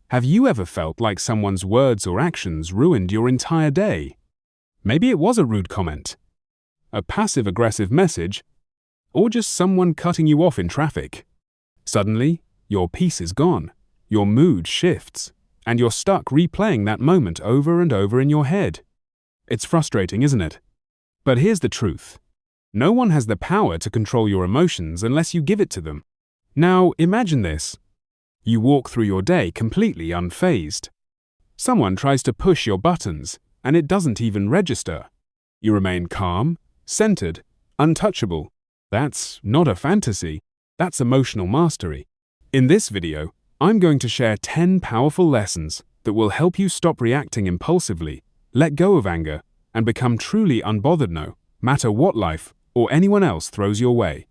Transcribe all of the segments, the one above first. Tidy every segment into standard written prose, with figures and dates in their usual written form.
Have you ever felt like someone's words or actions ruined your entire day? Maybe it was a rude comment, a passive-aggressive message, or just someone cutting you off in traffic. Suddenly, your peace is gone, your mood shifts, and you're stuck replaying that moment over and over in your head. It's frustrating, isn't it? But here's the truth. No one has the power to control your emotions unless you give it to them. Now, imagine this. You walk through your day completely unfazed. Someone tries to push your buttons, and it doesn't even register. You remain calm, centered, untouchable. That's not a fantasy. That's emotional mastery. In this video, I'm going to share 10 powerful lessons that will help you stop reacting impulsively, let go of anger, and become truly unbothered no matter what life or anyone else throws your way.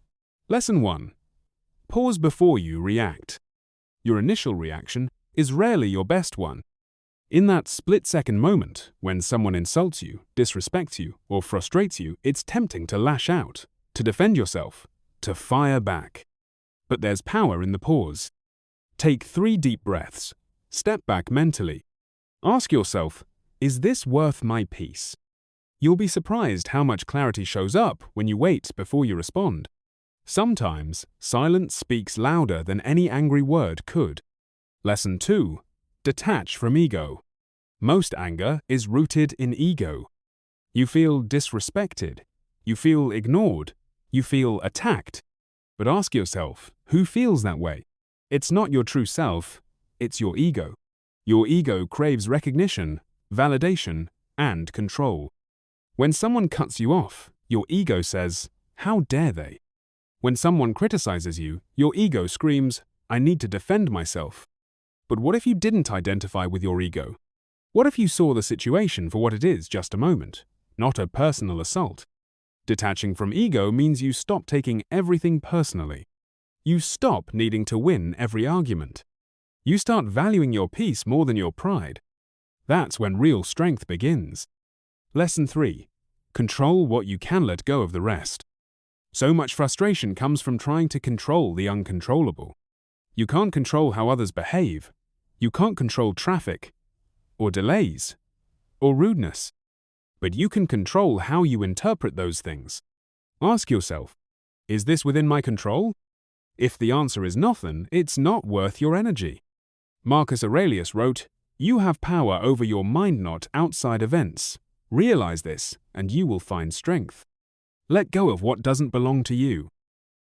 Lesson 1. Pause before you react. Your initial reaction is rarely your best one. In that split-second moment, when someone insults you, disrespects you, or frustrates you, it's tempting to lash out, to defend yourself, to fire back. But there's power in the pause. Take 3 deep breaths. Step back mentally. Ask yourself, is this worth my peace? You'll be surprised how much clarity shows up when you wait before you respond. Sometimes, silence speaks louder than any angry word could. Lesson 2. Detach from ego. Most anger is rooted in ego. You feel disrespected. You feel ignored. You feel attacked. But ask yourself, who feels that way? It's not your true self, it's your ego. Your ego craves recognition, validation, and control. When someone cuts you off, your ego says, "How dare they?" When someone criticizes you, your ego screams, "I need to defend myself." But what if you didn't identify with your ego? What if you saw the situation for what it is, just a moment, not a personal assault? Detaching from ego means you stop taking everything personally. You stop needing to win every argument. You start valuing your peace more than your pride. That's when real strength begins. Lesson 3. Control what you can, let go of the rest. So much frustration comes from trying to control the uncontrollable. You can't control how others behave. You can't control traffic, or delays, or rudeness. But you can control how you interpret those things. Ask yourself, is this within my control? If the answer is not, then it's not worth your energy. Marcus Aurelius wrote, "You have power over your mind, not outside events. Realize this, and you will find strength." Let go of what doesn't belong to you.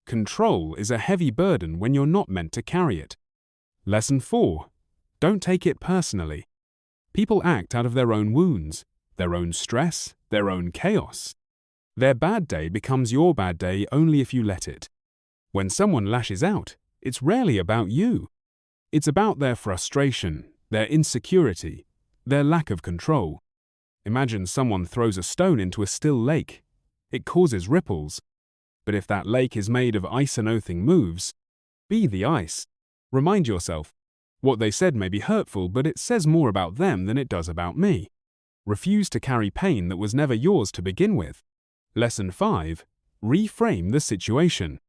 Control is a heavy burden when you're not meant to carry it. Lesson 4. Don't take it personally. People act out of their own wounds, their own stress, their own chaos. Their bad day becomes your bad day only if you let it. When someone lashes out, it's rarely about you. It's about their frustration, their insecurity, their lack of control. Imagine someone throws a stone into a still lake. It causes ripples. But if that lake is made of ice and nothing moves, be the ice. Remind yourself, what they said may be hurtful, but it says more about them than it does about me. Refuse to carry pain that was never yours to begin with. Lesson 5. Reframe the situation.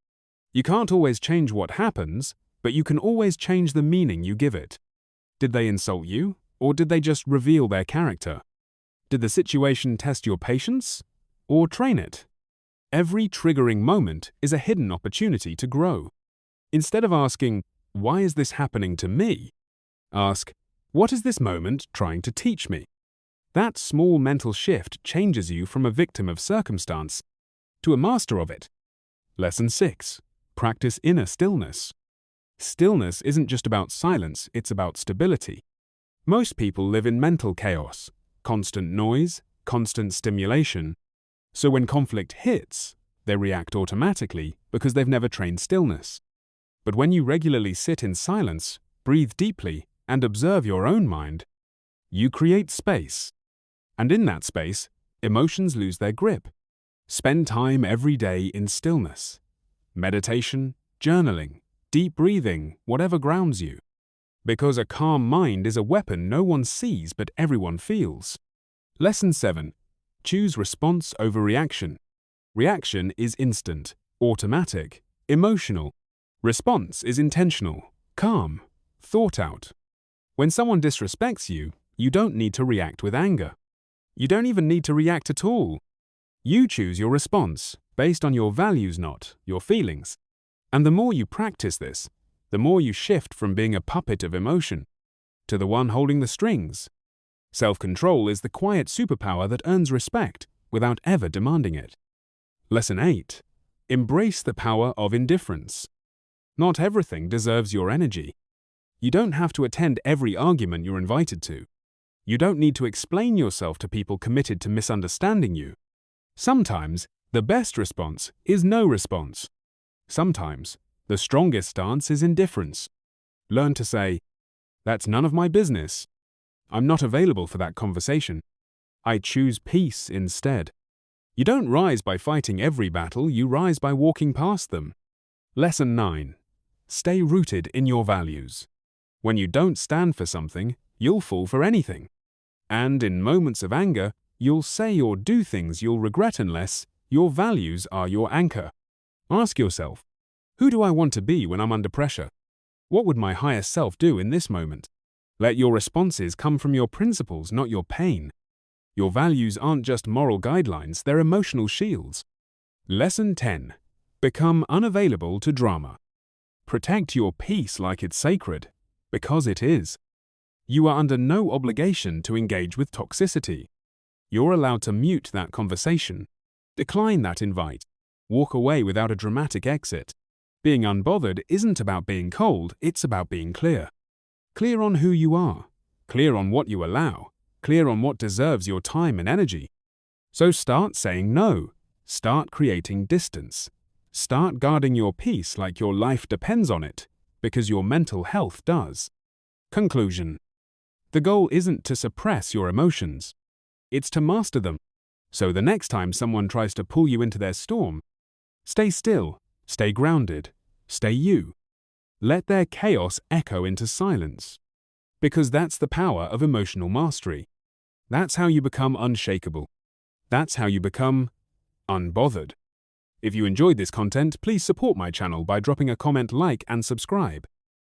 You can't always change what happens, but you can always change the meaning you give it. Did they insult you, or did they just reveal their character? Did the situation test your patience, or train it? Every triggering moment is a hidden opportunity to grow. Instead of asking, "Why is this happening to me?" ask, "What is this moment trying to teach me?" That small mental shift changes you from a victim of circumstance to a master of it. Lesson 6. Practice inner stillness. Stillness isn't just about silence, it's about stability. Most people live in mental chaos, constant noise, constant stimulation. So when conflict hits, they react automatically because they've never trained stillness. But when you regularly sit in silence, breathe deeply, and observe your own mind, you create space. And in that space, emotions lose their grip. Spend time every day in stillness. Meditation, journaling, deep breathing, whatever grounds you. Because a calm mind is a weapon no one sees but everyone feels. Lesson 7. Choose response over reaction. Reaction is instant, automatic, emotional. Response is intentional, calm, thought out. When someone disrespects you, you don't need to react with anger. You don't even need to react at all. You choose your response based on your values, not your feelings. And the more you practice this, the more you shift from being a puppet of emotion to the one holding the strings. Self-control is the quiet superpower that earns respect without ever demanding it. Lesson 8. Embrace the power of indifference. Not everything deserves your energy. You don't have to attend every argument you're invited to. You don't need to explain yourself to people committed to misunderstanding you. Sometimes, the best response is no response. Sometimes, the strongest stance is indifference. Learn to say, "That's none of my business. I'm not available for that conversation. I choose peace instead." You don't rise by fighting every battle, you rise by walking past them. Lesson 9. Stay rooted in your values. When you don't stand for something, you'll fall for anything. And in moments of anger, you'll say or do things you'll regret unless your values are your anchor. Ask yourself, who do I want to be when I'm under pressure? What would my higher self do in this moment? Let your responses come from your principles, not your pain. Your values aren't just moral guidelines, they're emotional shields. Lesson 10. Become unavailable to drama. Protect your peace like it's sacred, because it is. You are under no obligation to engage with toxicity. You're allowed to mute that conversation, decline that invite, walk away without a dramatic exit. Being unbothered isn't about being cold, it's about being clear. Clear on who you are, clear on what you allow, clear on what deserves your time and energy. So start saying no, start creating distance. Start guarding your peace like your life depends on it, because your mental health does. Conclusion. The goal isn't to suppress your emotions. It's to master them. So the next time someone tries to pull you into their storm, stay still, stay grounded, stay you. Let their chaos echo into silence. Because that's the power of emotional mastery. That's how you become unshakable. That's how you become unbothered. If you enjoyed this content, please support my channel by dropping a comment, like, and subscribe.